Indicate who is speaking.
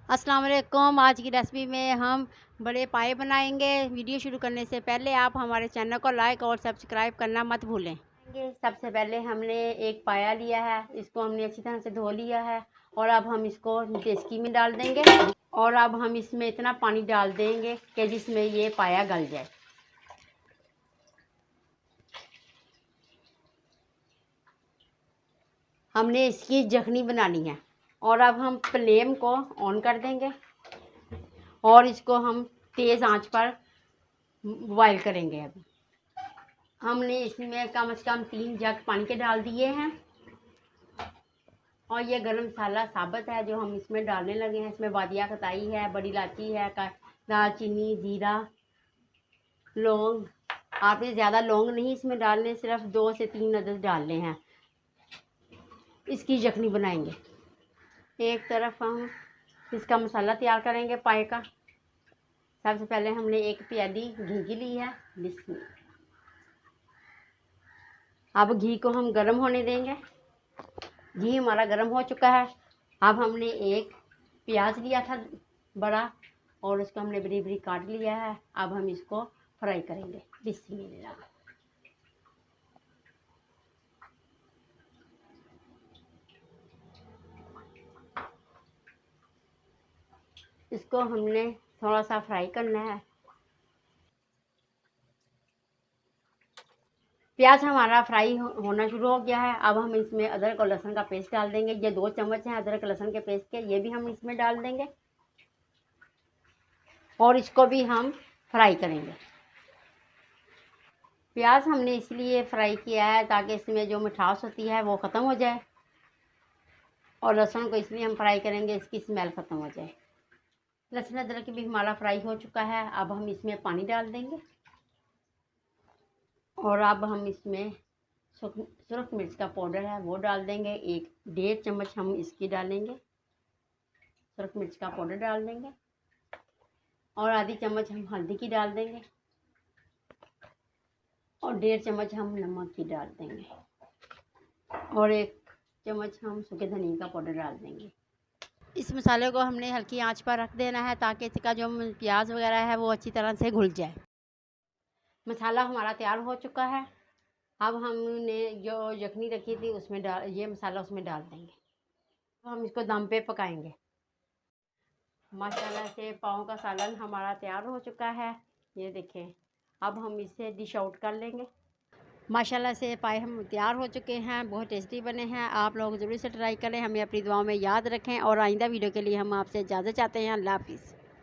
Speaker 1: अस्सलाम वालेकुम। आज की रेसिपी में हम बड़े पाए बनाएंगे। वीडियो शुरू करने से पहले आप हमारे चैनल को लाइक और सब्सक्राइब करना मत भूलें। सबसे पहले हमने एक पाया लिया है, इसको हमने अच्छी तरह से धो लिया है और अब हम इसको डेचकी में डाल देंगे और अब हम इसमें इतना पानी डाल देंगे कि जिसमें ये पाया गल जाए। हमने इसकी जखनी बनानी है और अब हम फ्लेम को ऑन कर देंगे और इसको हम तेज़ आंच पर बॉयल करेंगे। अभी हमने इसमें कम से कम 3 जग पानी के डाल दिए हैं और ये गरम मसाला साबुत है जो हम इसमें डालने लगे हैं। इसमें बादिया खताई है, बड़ी इलायची है, दालचीनी, जीरा, लौंग। आपने ज़्यादा लौंग नहीं इसमें डालने, सिर्फ 2 से 3 अदद डालने हैं। इसकी यखनी बनाएंगे। एक तरफ हम इसका मसाला तैयार करेंगे पाए का। सबसे पहले हमने एक प्याली घी की ली है। अब घी को हम गर्म होने देंगे। घी हमारा गर्म हो चुका है। अब हमने एक प्याज लिया था बड़ा और उसको हमने बरी बरी काट लिया है। अब हम इसको फ्राई करेंगे। बिस्मिल्लाह। इसको हमने थोड़ा सा फ्राई करना है। प्याज हमारा फ्राई होना शुरू हो गया है। अब हम इसमें अदरक और लहसुन का पेस्ट डाल देंगे। ये 2 चम्मच हैं अदरक लहसुन के पेस्ट के, ये भी हम इसमें डाल देंगे और इसको भी हम फ्राई करेंगे। प्याज हमने इसलिए फ्राई किया है ताकि इसमें जो मिठास होती है वो ख़त्म हो जाए और लहसुन को इसलिए हम फ्राई करेंगे इसकी स्मेल ख़त्म हो जाए। लहसुन अदरक भी हमारा फ्राई हो चुका है। अब हम इसमें पानी डाल देंगे और अब हम इसमें सुरख मिर्च का पाउडर है वो डाल देंगे। 1-1.5 चम्मच हम इसकी डालेंगे, सुरख मिर्च का पाउडर डाल देंगे और आधी चम्मच हम हल्दी की डाल देंगे और 1.5 चम्मच हम नमक की डाल देंगे और 1 चम्मच हम सूखे धनिया का पाउडर डाल देंगे। इस मसाले को हमने हल्की आंच पर रख देना है ताकि इसका जो प्याज वगैरह है वो अच्छी तरह से घुल जाए। मसाला हमारा तैयार हो चुका है। अब हमने जो यखनी रखी थी उसमें ये मसाला उसमें डाल देंगे। तो हम इसको दम पे पकाएंगे। माशाल्लाह से पाव का सालन हमारा तैयार हो चुका है। ये देखें। अब हम इसे डिश आउट कर लेंगे। माशाल्लाह से पाए हम तैयार हो चुके हैं, बहुत टेस्टी बने हैं। आप लोग ज़रूर से ट्राई करें, हमें अपनी दुआओं में याद रखें और आइंदा वीडियो के लिए हम आपसे इजाज़त चाहते हैं। अल्लाह हाफ़िज़।